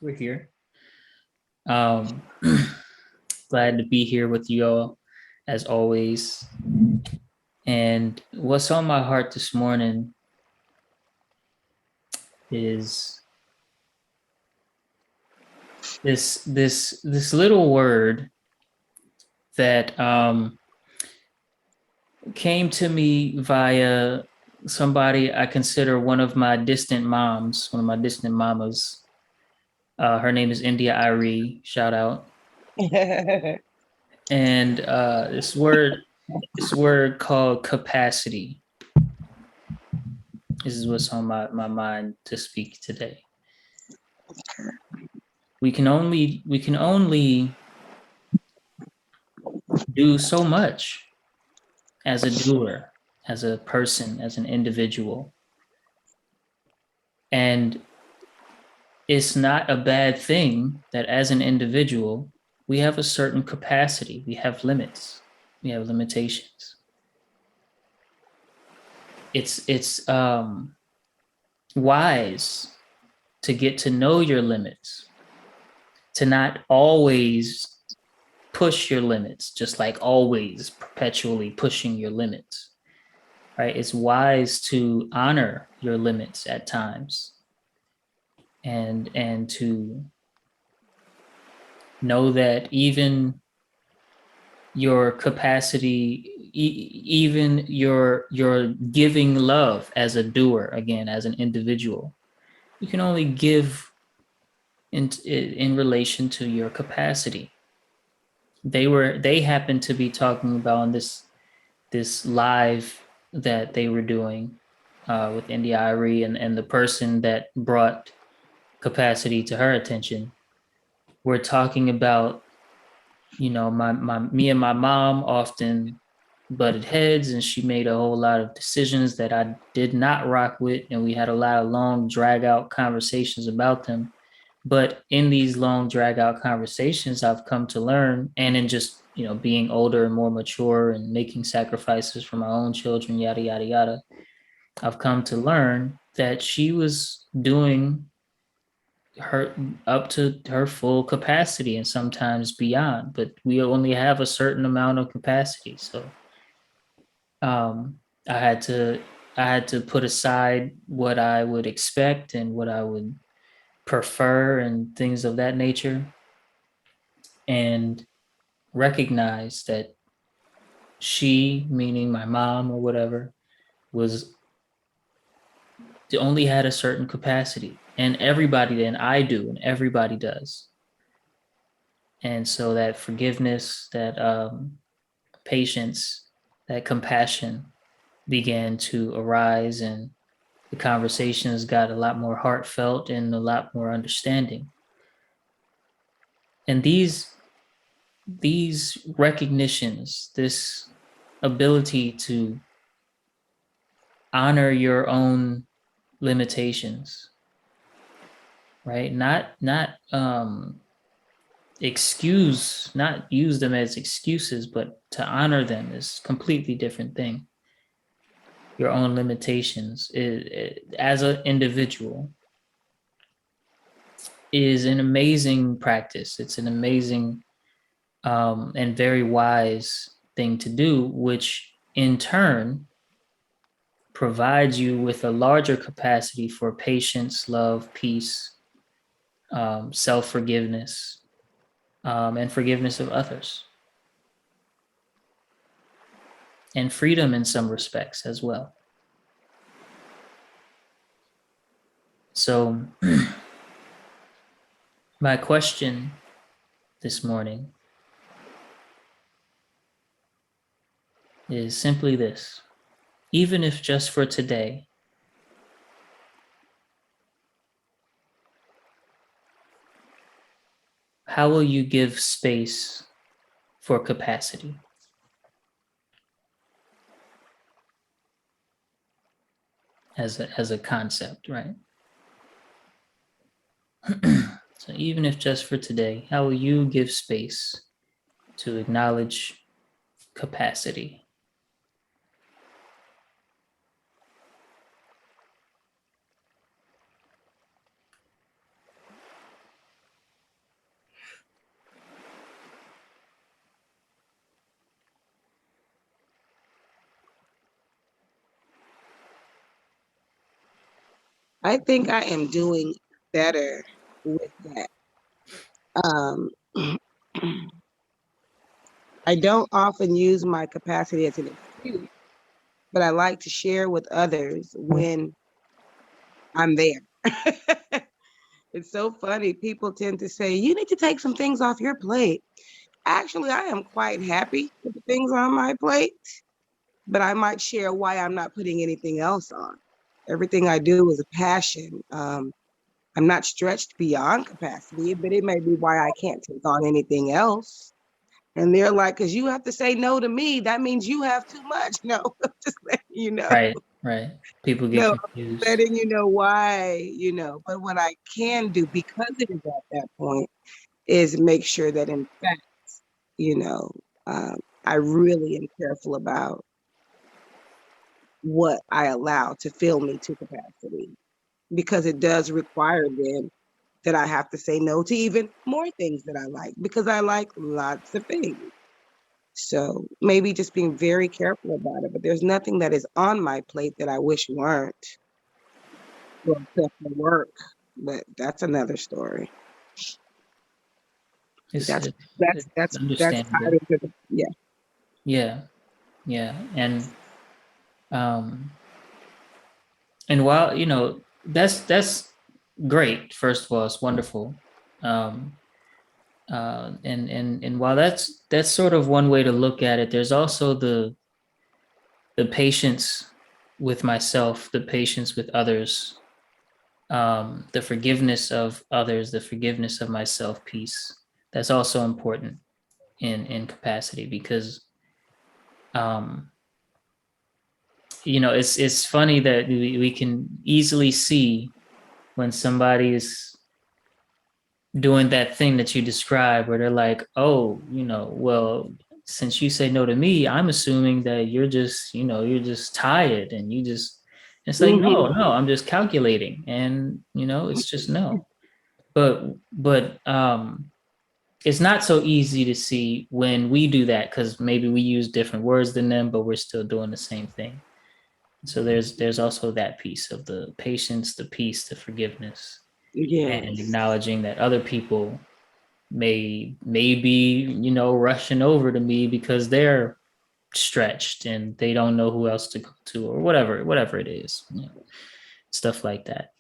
We're here. Um, Glad to be here with you all, as always. And what's on my heart this morning is this little word that came to me via somebody I consider one of my distant moms, one of my distant mamas. Her name is India Irie. Shout out. And this word called capacity. This is what's on my mind to speak today. We can only do so much as a doer, as a person, as an individual. And it's not a bad thing that as an individual, we have a certain capacity, we have limits, we have limitations. It's wise to get to know your limits, to not always push your limits, just like always perpetually pushing your limits, right? It's wise to honor your limits at times and to know that even your capacity, even your giving love as a doer, again, as an individual, you can only give in relation to your capacity. They happened to be talking about on this live that they were doing with India Irie, and the person that brought capacity to her attention. We're talking about, me and my mom often butted heads, and she made a whole lot of decisions that I did not rock with, and we had a lot of long drag out conversations about them. But in these long drag out conversations, I've come to learn, and in just being older and more mature and making sacrifices for my own children, yada yada yada, I've come to learn that she was doing her up to her full capacity and sometimes beyond, but we only have a certain amount of capacity. So um, I had to I had to put aside what I would expect and what I would prefer and things of that nature, and recognize that she, meaning my mom or whatever, was only had a certain capacity, and everybody, and I do, and everybody does. And so that forgiveness, that patience, that compassion began to arise, and the conversations got a lot more heartfelt and a lot more understanding. And these recognitions, this ability to honor your own limitations, right? Not use them as excuses, but to honor them is a completely different thing. Your own limitations as an individual is an amazing practice. It's an amazing and very wise thing to do, which in turn provides you with a larger capacity for patience, love, peace, self forgiveness, and forgiveness of others, and freedom in some respects as well. So, my question this morning is simply this: even if just for today, how will you give space for capacity? As a concept, right? So even if just for today, how will you give space to acknowledge capacity? I think I am doing better with that. Um, I don't often use my capacity as an excuse, but I like to share with others when I'm there. It's so funny. People tend to say, you need to take some things off your plate. Actually, I am quite happy with the things on my plate, but I might share why I'm not putting anything else on. Everything I do is a passion. I'm not stretched beyond capacity, but it may be why I can't take on anything else. And they're like, because you have to say no to me, that means you have too much. No, I'm just letting you know. Right, right. People get No, I'm confused. letting you know why, But what I can do, because it is at that point, is make sure that in fact, you know, um, I really am careful about what I allow to fill me to capacity, because it does require then that I have to say no to even more things that I like, because I like lots of things. So maybe just being very careful about it. But there's nothing that is on my plate that I wish weren't, well, except for work. But that's another story. It's That's it's, that's it's that's that's tied understandable. into the, yeah. Yeah, yeah, um, and while that's great. First of all, it's wonderful. Um, and while that's sort of one way to look at it, there's also the patience with myself, the patience with others, the forgiveness of others, the forgiveness of myself piece. That's also important in capacity because um, it's funny that we can easily see when somebody is doing that thing that you describe where they're like, oh, well, since you say no to me, I'm assuming that you're just tired and you just, it's like, no, Hmm. no, I'm just calculating. And, it's just no. But it's not so easy to see when we do that because maybe we use different words than them, but we're still doing the same thing. So there's also that piece of the patience, the peace, the forgiveness, and Yes. acknowledging that other people may be rushing over to me because they're stretched and they don't know who else to go to or whatever it is, stuff like that.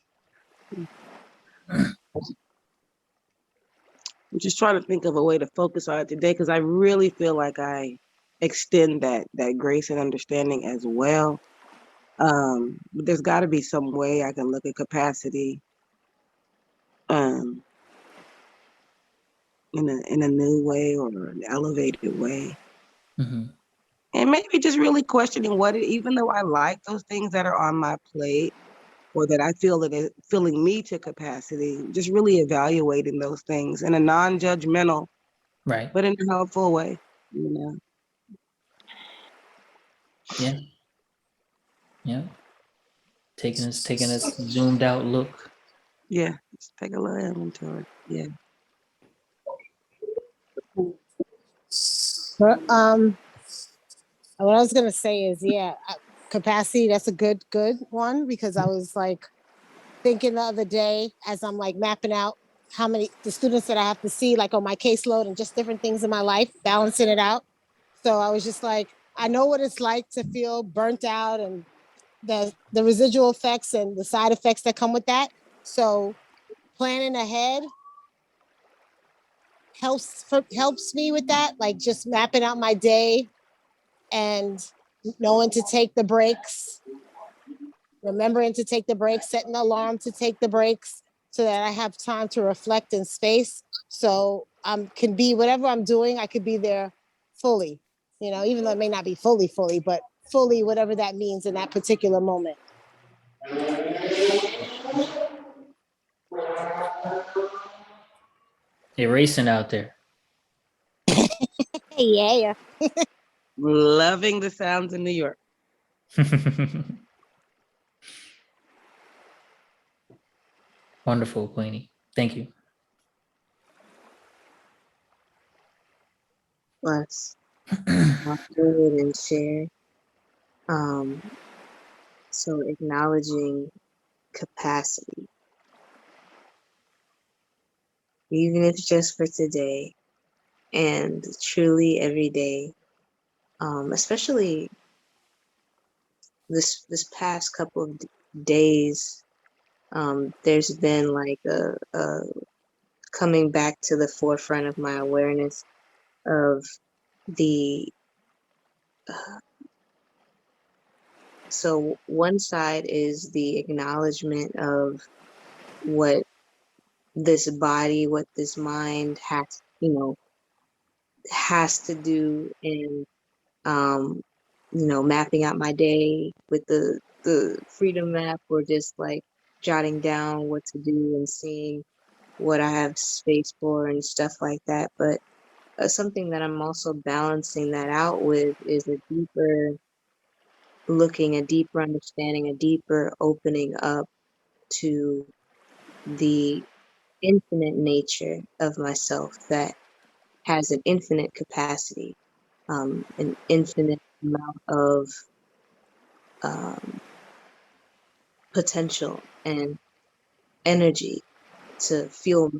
I'm just trying to think of a way to focus on it today, because I really feel like I extend that grace and understanding as well. But there's got to be some way I can look at capacity um, in a new way or an elevated way, Mm-hmm. and maybe just really questioning even though I like those things that are on my plate, or that I feel that it's filling me to capacity, just really evaluating those things in a non-judgmental Right. but in a helpful way. You know, Yeah. Yeah. Taking a zoomed out look. yeah, just take a little inventory. Yeah. But what I was gonna say is, yeah, capacity. That's a good one because I was like thinking the other day as I'm like mapping out how many the students that I have to see like on my caseload and just different things in my life, balancing it out. So I was just like, I know what it's like to feel burnt out and the residual effects and the side effects that come with that. So planning ahead helps me with that, like just mapping out my day and knowing to take the breaks, remembering to take the breaks, setting an alarm to take the breaks so that I have time to reflect in space. So I can be whatever I'm doing, I could be there fully, even though it may not be fully, but fully, whatever that means in that particular moment. Erasing out there. Yeah. Loving the sounds in New York. Wonderful, Queenie. Thank you. Let's do it and share. Um, so acknowledging capacity, even if just for today and truly every day. Especially this past couple of days, there's been like a coming back to the forefront of my awareness of the so one side is the acknowledgement of what this body, what this mind has to do in um, mapping out my day with the freedom map, or just like jotting down what to do and seeing what I have space for and stuff like that. But something that I'm also balancing that out with is a deeper looking, a deeper understanding, a deeper opening up to the infinite nature of myself that has an infinite capacity, an infinite amount of um, potential and energy to feel.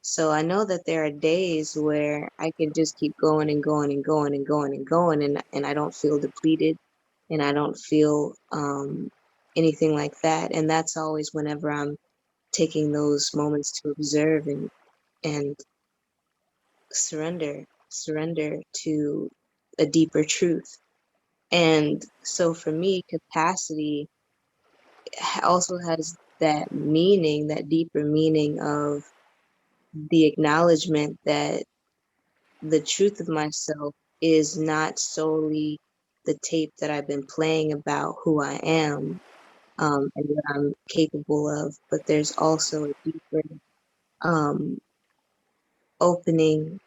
So I know that there are days where I can just keep going and going and going and going and going, and I don't feel depleted, and I don't feel anything like that. And that's always whenever I'm taking those moments to observe and surrender to a deeper truth. And so for me, capacity also has that meaning, that deeper meaning of the acknowledgement that the truth of myself is not solely the tape that I've been playing about who I am, and what I'm capable of, but there's also a deeper um, opening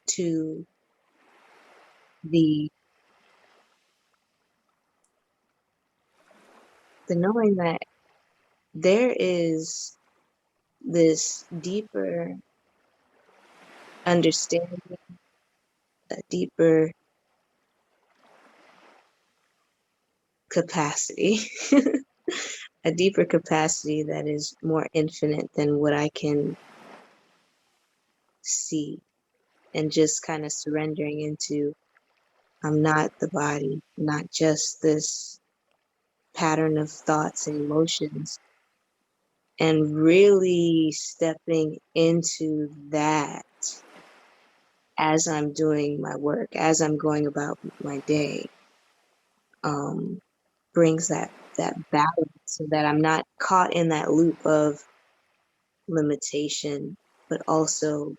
to the knowing that there is this deeper understanding, a deeper capacity, a deeper capacity that is more infinite than what I can see, and just kind of surrendering into I'm not the body, not just this pattern of thoughts and emotions, and really stepping into that as I'm doing my work, as I'm going about my day, um, brings that balance so that I'm not caught in that loop of limitation, but also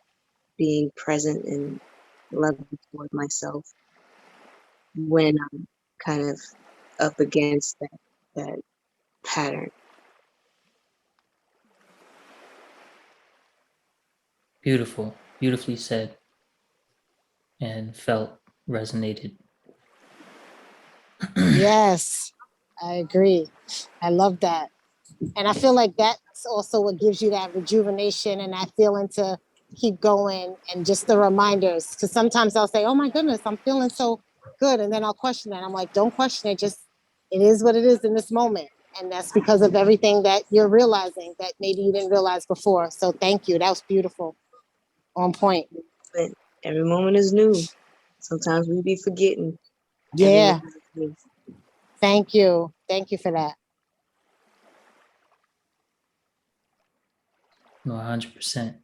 being present and loving toward myself when I'm kind of up against that pattern. Beautiful, beautifully said, and felt resonated. Yes, I agree. I love that. And I feel like that's also what gives you that rejuvenation and that feeling to keep going, and just the reminders. Because sometimes I'll say, oh my goodness, I'm feeling so good. And then I'll question it. I'm like, don't question it. Just, it is what it is in this moment. And that's because of everything that you're realizing that maybe you didn't realize before. So thank you. That was beautiful. On point. But every moment is new. Sometimes we be forgetting every Yeah. moment is new. Thank you. Thank you for that. No, 100%.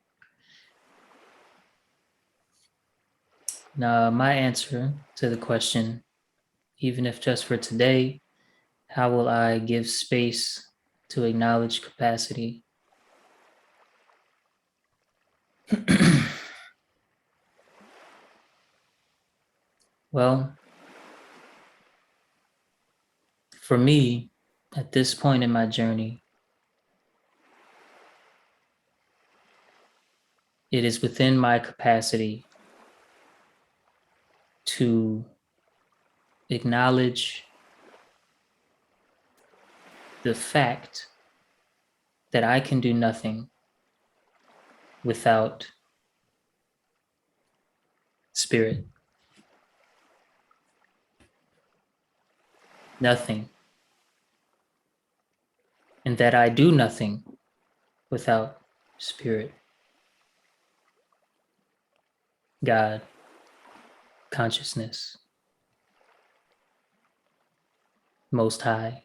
Now, my answer to the question, even if just for today, how will I give space to acknowledge capacity? Well, for me, at this point in my journey, it is within my capacity to acknowledge the fact that I can do nothing without spirit. Nothing. and that I do nothing without Spirit, God, consciousness, Most High.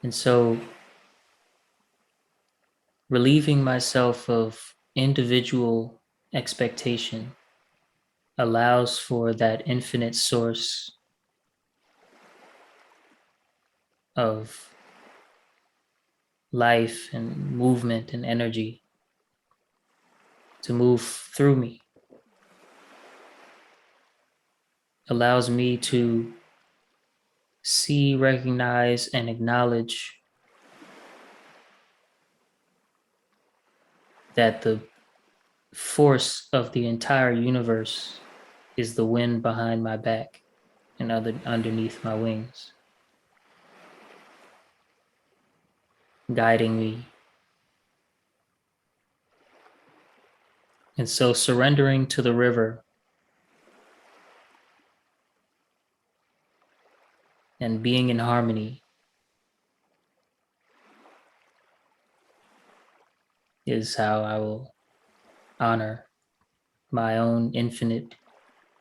And so relieving myself of individual expectation allows for that infinite source of life and movement and energy to move through me, allows me to see, recognize, and acknowledge that the force of the entire universe is the wind behind my back and underneath my wings, guiding me. And so surrendering to the river and being in harmony is how I will honor my own infinite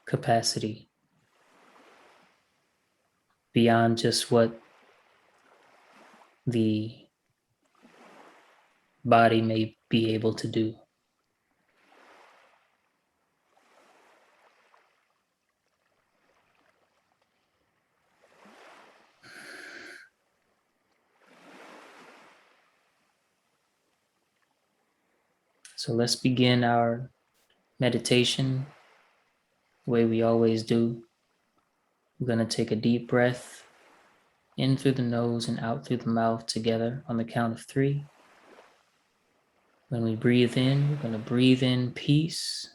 capacity beyond just what the body may be able to do. So let's begin our meditation the way we always do. We're going to take a deep breath in through the nose and out through the mouth together on the count of 3. When we breathe in, we're going to breathe in peace,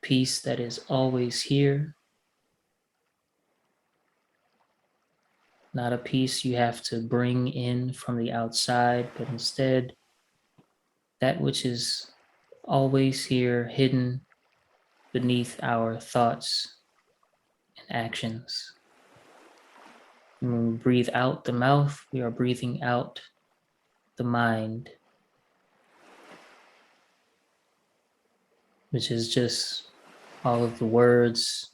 peace that is always here, not a peace you have to bring in from the outside, but instead that which is always here, hidden beneath our thoughts and actions. And when we breathe out the mouth, we are breathing out the mind, which is just all of the words,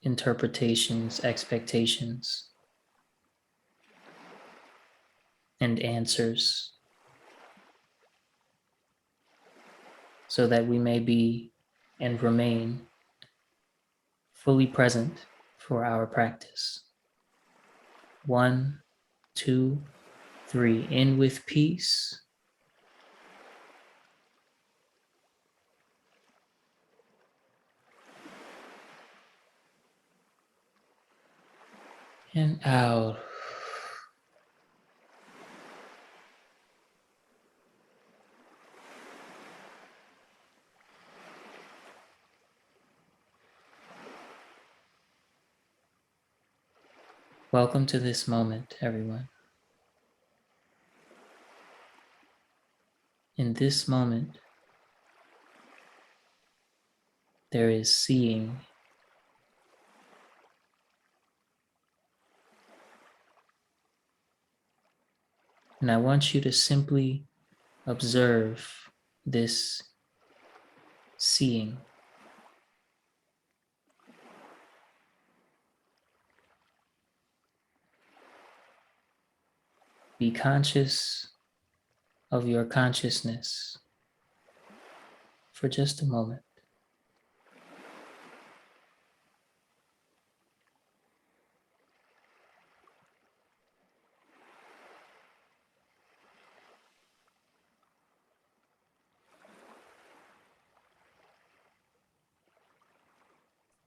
interpretations, expectations, and answers, so that we may be and remain fully present for our practice. 1, 2, 3. In with peace. And out. Welcome to this moment, everyone. In this moment, there is seeing. And I want you to simply observe this seeing. Be conscious of your consciousness for just a moment.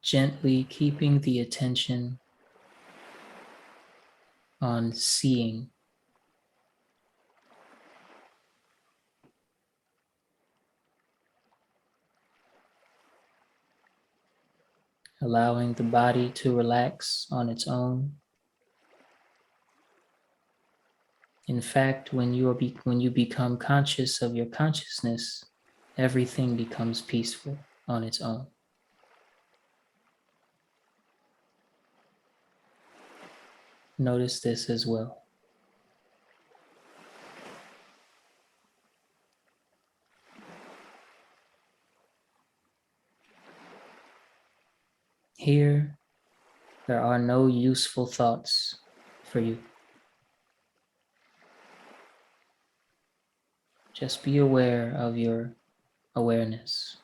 Gently keeping the attention on seeing. Allowing the body to relax on its own. In fact, when you become conscious of your consciousness, everything becomes peaceful on its own. notice this as well. Here, there are no useful thoughts for you. Just be aware of your awareness.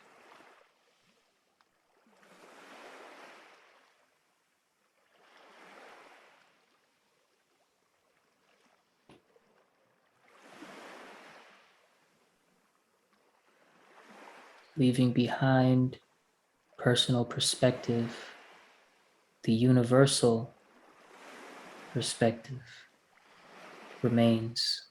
Leaving behind personal perspective, the universal perspective remains.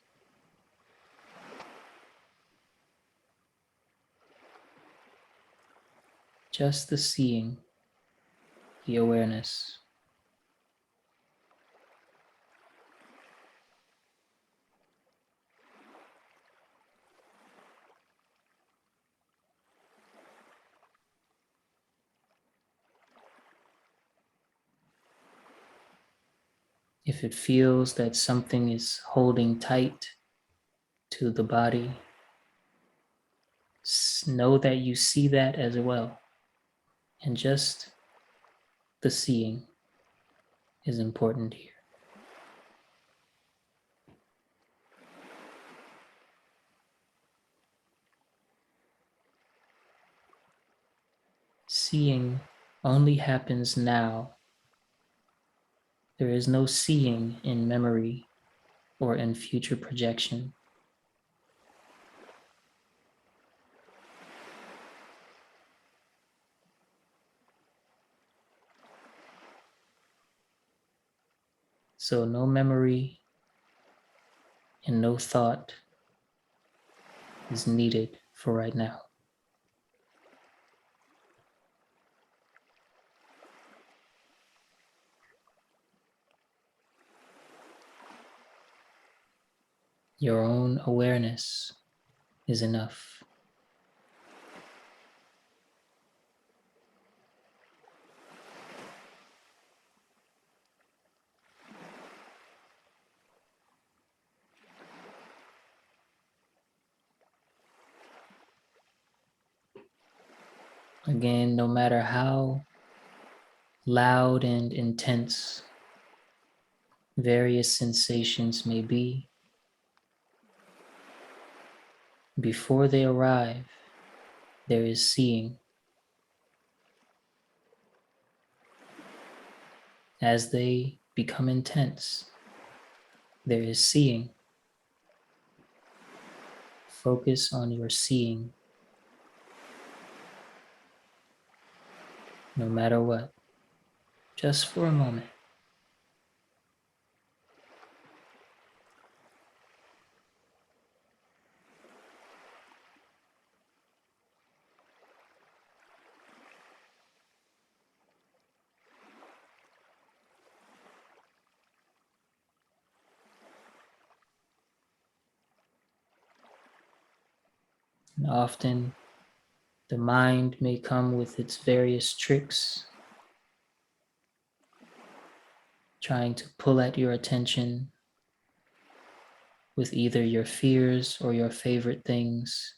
Just the seeing, the awareness. If it feels that something is holding tight to the body, know that you see that as well. And just the seeing is important here. Seeing only happens now. There is no seeing in memory or in future projection. So no memory and no thought is needed for right now. Your own awareness is enough. Again, no matter how loud and intense various sensations may be, before they arrive, there is seeing. As they become intense, there is seeing. Focus on your seeing, no matter what, just for a moment. And often, the mind may come with its various tricks, trying to pull at your attention with either your fears or your favorite things.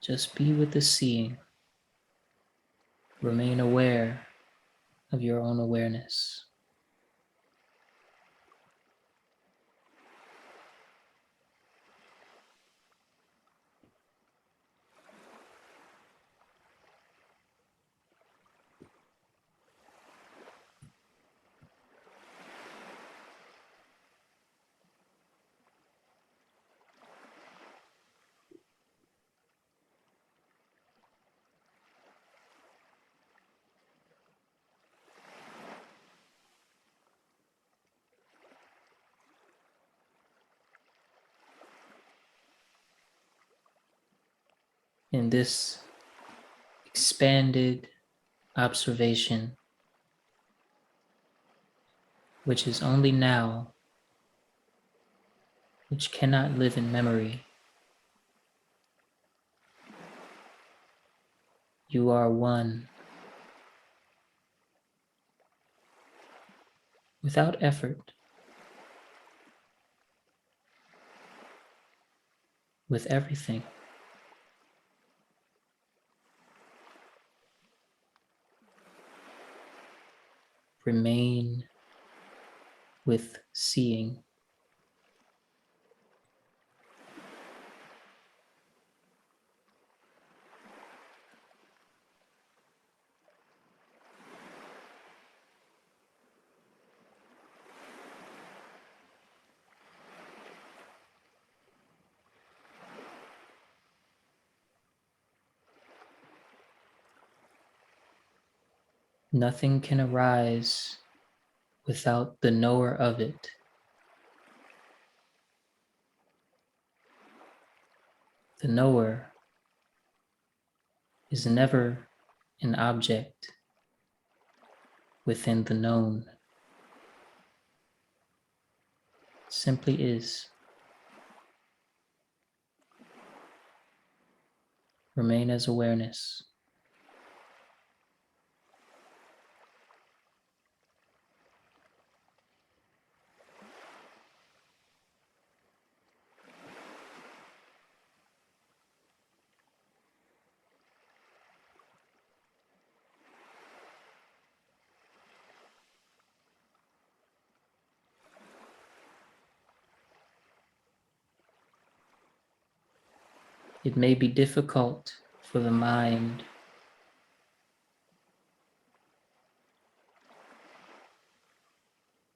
Just be with the seeing. Remain aware of your own awareness. In this expanded observation, which is only now, which cannot live in memory, you are one. without effort, with everything. Remain with seeing. Nothing can arise without the knower of it. The knower is never an object within the known. It simply is. Remain as awareness. It may be difficult for the mind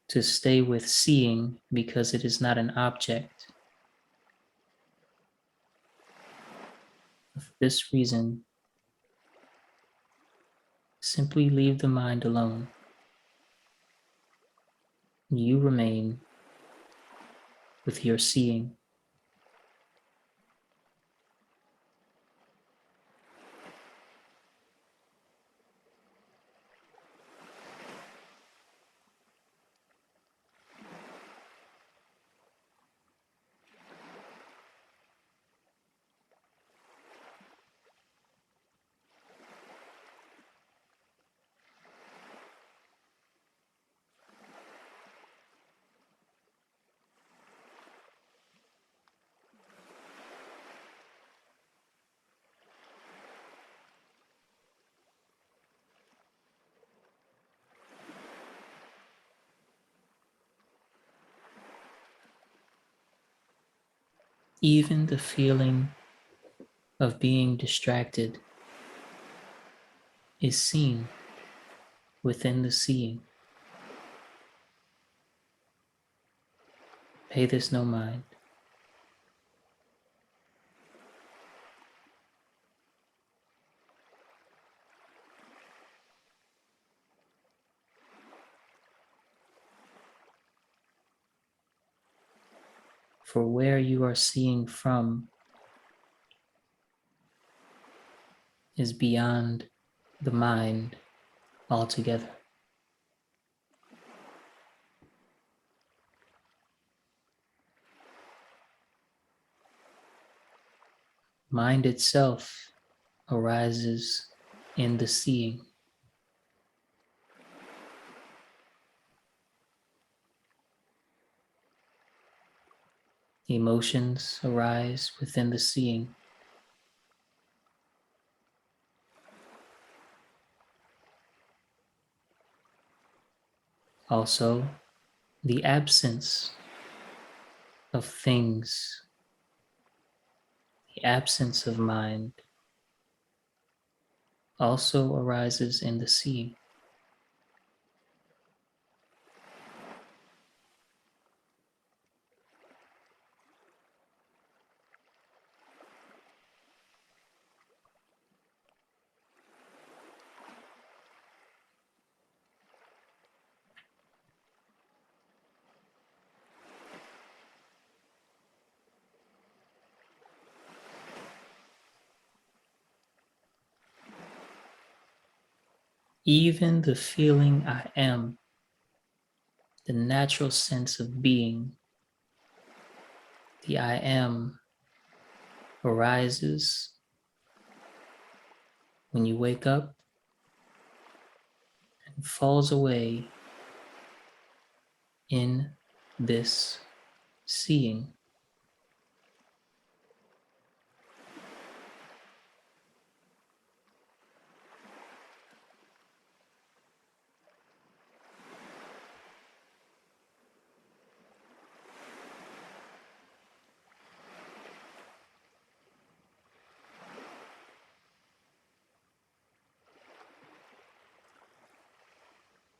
to stay with seeing because it is not an object. For this reason, simply leave the mind alone. You remain with your seeing. Even the feeling of being distracted is seen within the seeing. Pay this no mind. For where you are seeing from is beyond the mind altogether. Mind itself arises in the seeing. Emotions arise within the seeing. Also, the absence of things, the absence of mind, also arises in the seeing. Even the feeling I am, the natural sense of being, the I am, arises when you wake up and falls away in this seeing.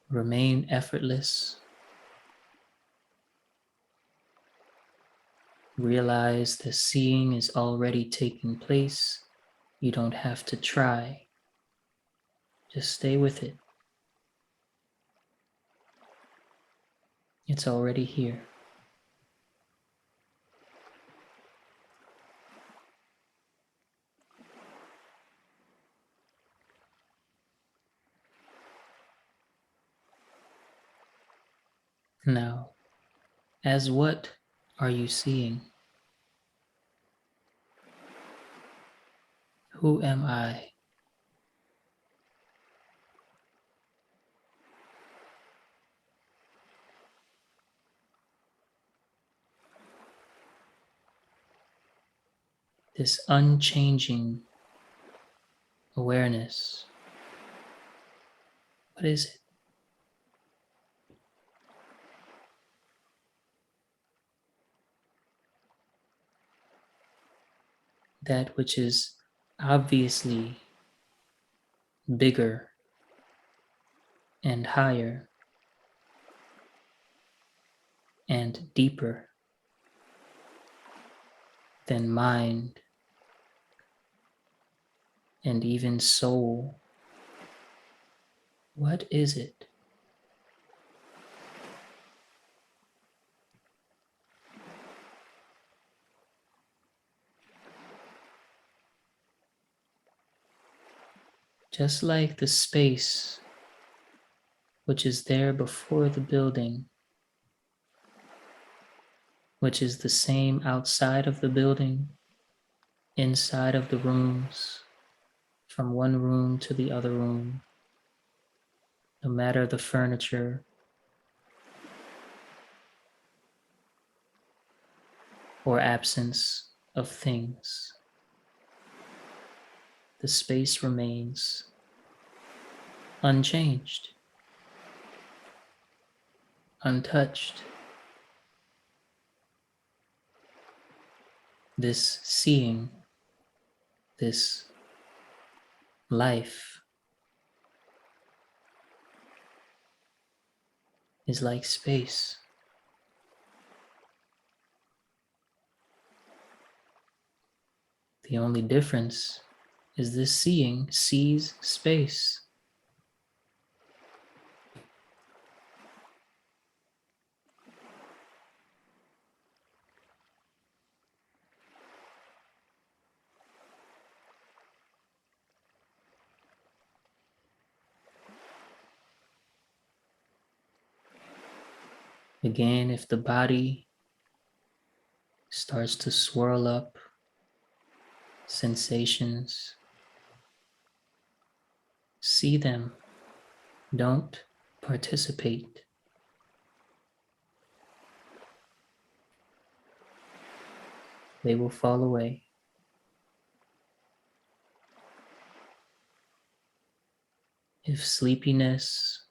Remain effortless. Realize the seeing is already taking place. You don't have to try. Just stay with it. It's already here. Now, as what are you seeing? Who am I? This unchanging awareness. What is it? That which is obviously bigger and higher and deeper than mind and even soul. What is it? Just like the space which is there before the building, which is the same outside of the building, inside of the rooms, from one room to the other room, no matter the furniture or absence of things. The space remains unchanged, untouched. This seeing, this life is like space. The only difference is this seeing sees space. Again, if the body starts to swirl up, sensations, see them, don't participate. They will fall away. If sleepiness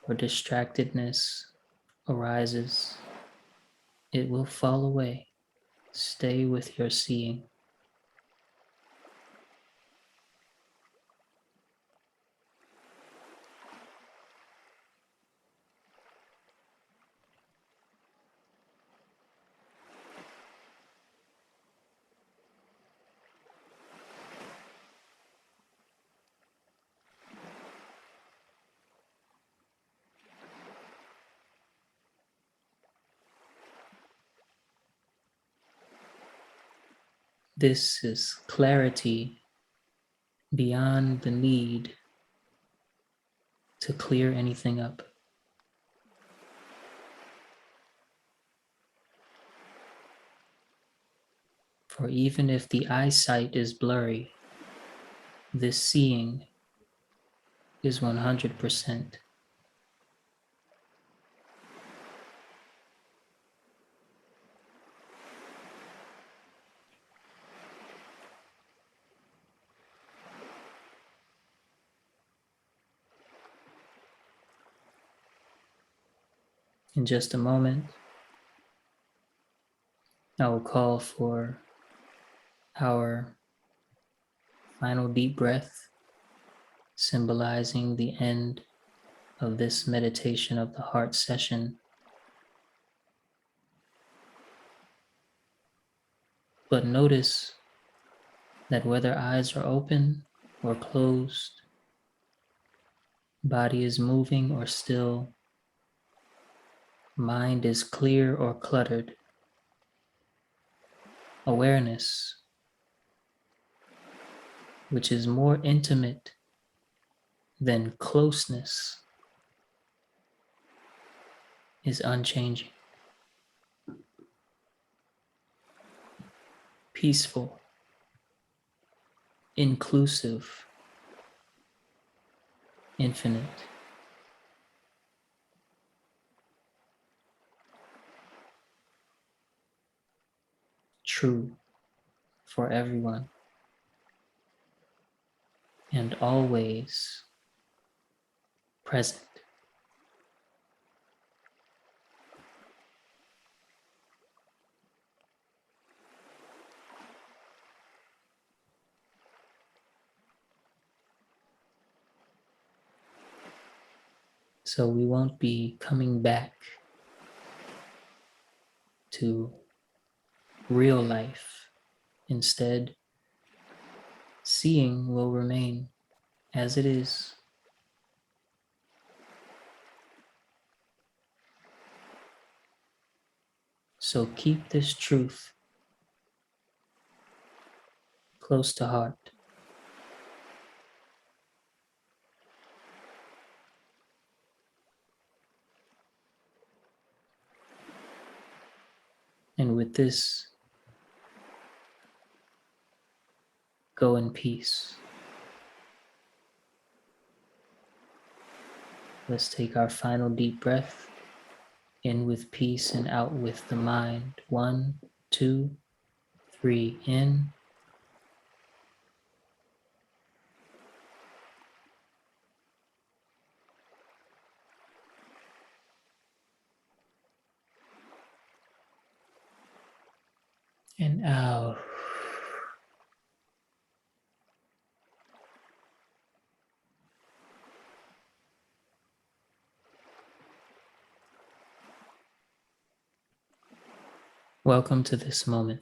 or distractedness arises, it will fall away. Stay with your seeing. This is clarity beyond the need to clear anything up. For even if the eyesight is blurry, this seeing is 100%. In just a moment, I will call for our final deep breath, symbolizing the end of this meditation of the heart session. But notice that whether eyes are open or closed, body is moving or still, mind is clear or cluttered, awareness, which is more intimate than closeness, is unchanging, peaceful, inclusive, infinite. True for everyone and always present. So we won't be coming back to real life. Instead, seeing will remain as it is. So keep this truth close to heart. And with this, go in peace. Let's take our final deep breath, in with peace and out with the mind. 1, 2, 3, in. And out. Welcome to this moment,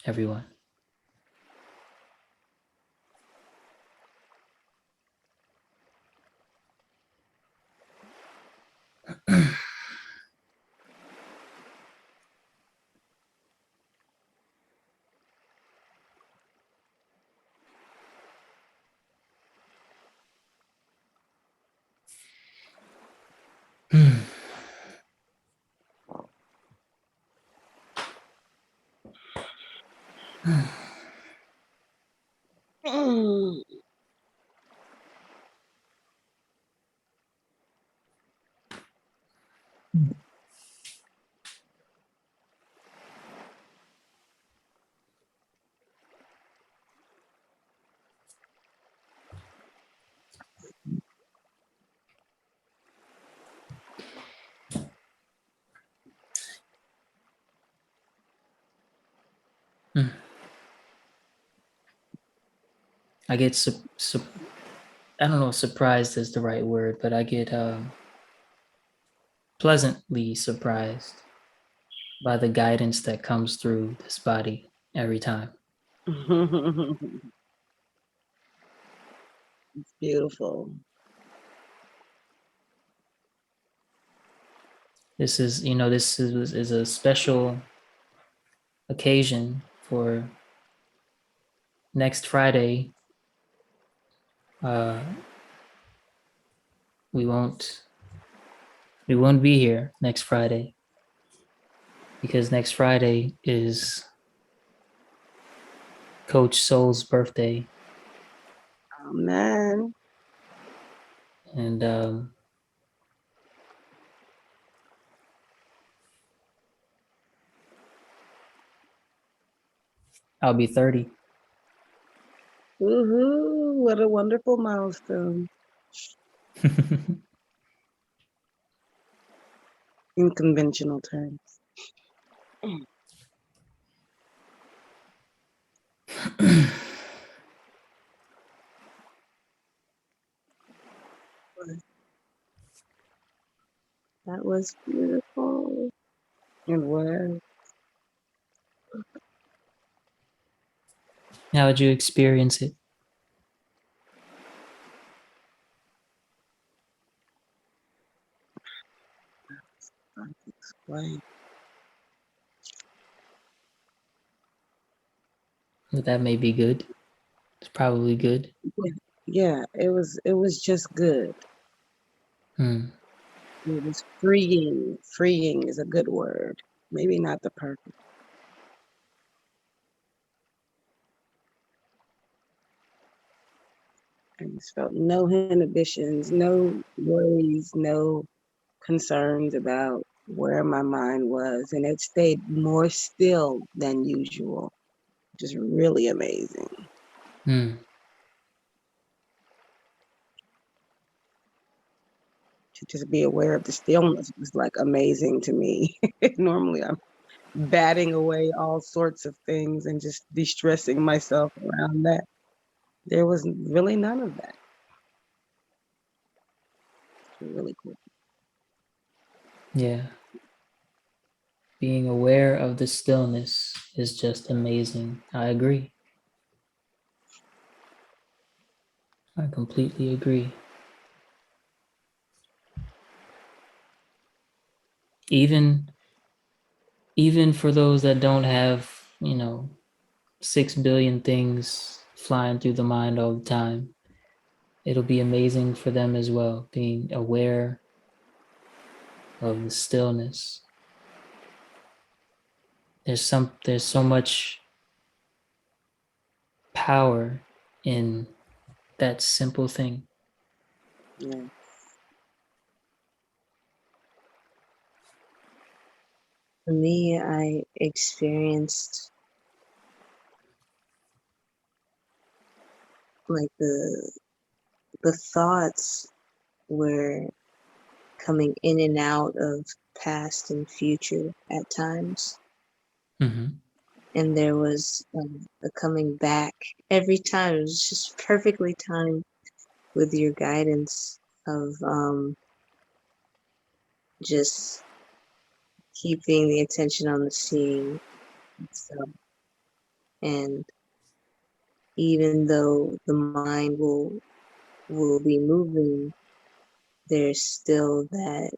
everyone. Mm. I get, I don't know if surprised is the right word, but I get pleasantly surprised by the guidance that comes through this body every time. It's beautiful. This is a special occasion for next Friday. We won't be here next Friday because next Friday is Coach Soul's birthday, Oh, man. and I'll be 30. Woohoo! What a wonderful milestone. in conventional terms. That was beautiful. And what? How would you experience it? Explain. That may be good. It's probably good. Yeah, it was just good. Hmm. It was freeing. Freeing is a good word. Maybe not the perfect. I just felt no inhibitions, no worries, no concerns about where my mind was. And it stayed more still than usual, which is really amazing. Hmm. To just be aware of the stillness was like amazing to me. Normally I'm batting away all sorts of things and just de-stressing myself around that. There was really none of that. It's really cool. Yeah. Being aware of the stillness is just amazing. I agree. I completely agree. Even even for those that don't have, 6 billion things flying through the mind all the time, it'll be amazing for them as well, being aware of the stillness. There's so much power in that simple thing. Yeah. For me, I experienced like the thoughts were coming in and out of past and future at times. Mm-hmm. And there was a coming back every time. It was just perfectly timed with your guidance of just keeping the attention on the seeing itself. And even though the mind will be moving, there's still that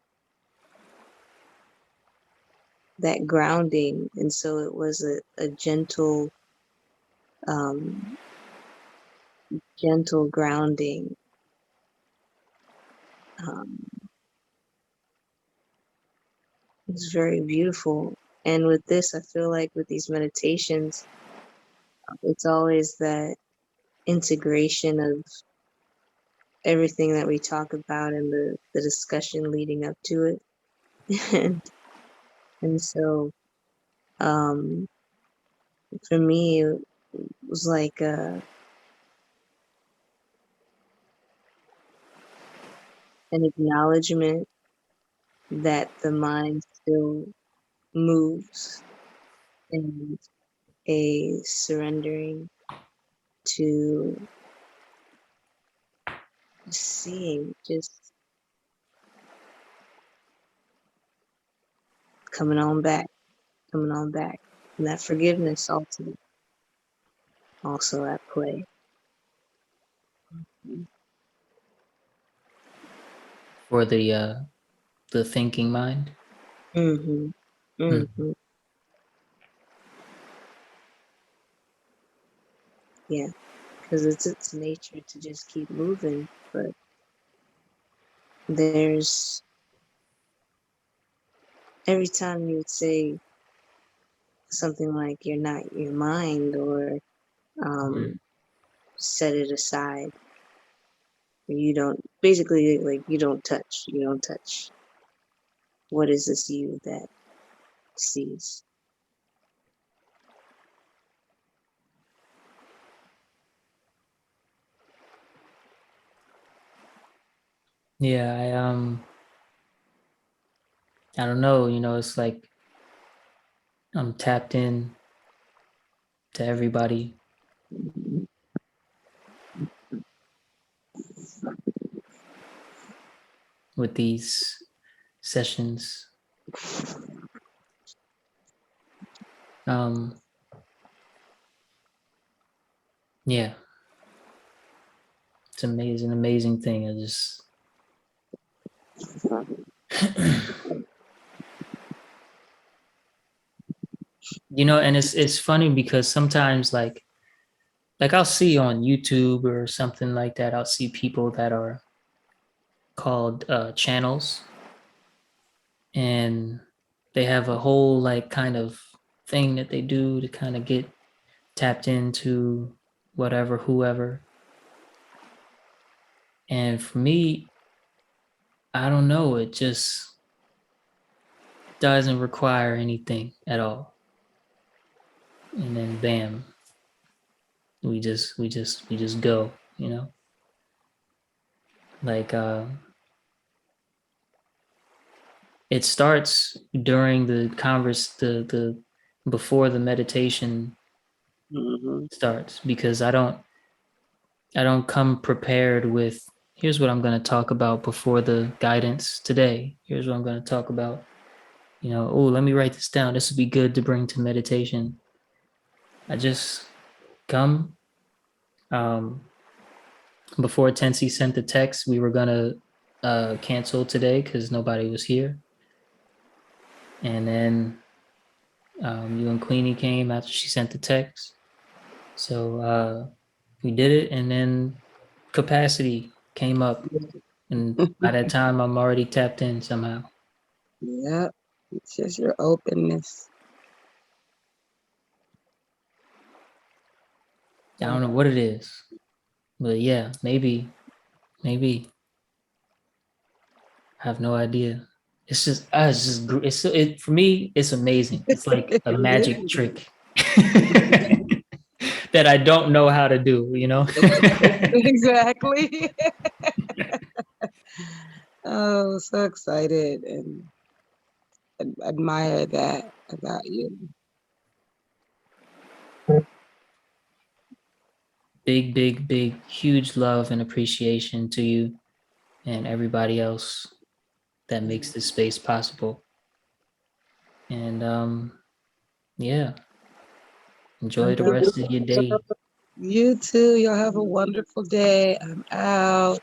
grounding. And so it was a um, gentle grounding. Um, it's very beautiful. And with this, I feel like with these meditations, it's always that integration of everything that we talk about and the discussion leading up to it. And so um, for me, it was like an acknowledgement that the mind still moves and a surrendering to seeing, just coming on back, coming on back. And that forgiveness also at play. For the thinking mind. Mm-hmm. Hmm. Mm-hmm. Yeah, because it's its nature to just keep moving, but there's every time you would say something like you're not your mind or um, set it aside, you don't basically like you don't touch. What is this you that sees? Yeah, I don't know, it's like I'm tapped in to everybody with these sessions. Um, yeah, it's amazing, amazing thing. I just, and it's funny because sometimes like I'll see on YouTube or something like that, I'll see people that are called channels, and they have a whole like kind of thing that they do to kind of get tapped into whatever, whoever. And for me, I don't know, it just doesn't require anything at all. And then bam, we just go, Like it starts during the the before the meditation Mm-hmm. starts, because I don't come prepared with, here's what I'm going to talk about before the guidance today. Here's what I'm going to talk about. Oh, let me write this down. This would be good to bring to meditation. I just come. Um, Before Tensi sent the text, we were going to cancel today because nobody was here. And then you and Queenie came after she sent the text. So we did it. And then capacity came up. And by that time, I'm already tapped in somehow. Yep. It's just your openness. I don't know what it is, but yeah, maybe. I have no idea. It's for me. It's amazing. It's like a magic trick that I don't know how to do. Exactly. Oh, so excited and admire that about you. Big, big, big, huge love and appreciation to you and everybody else that makes this space possible. And yeah, enjoy the rest of your day. You too. Y'all have a wonderful day. I'm out.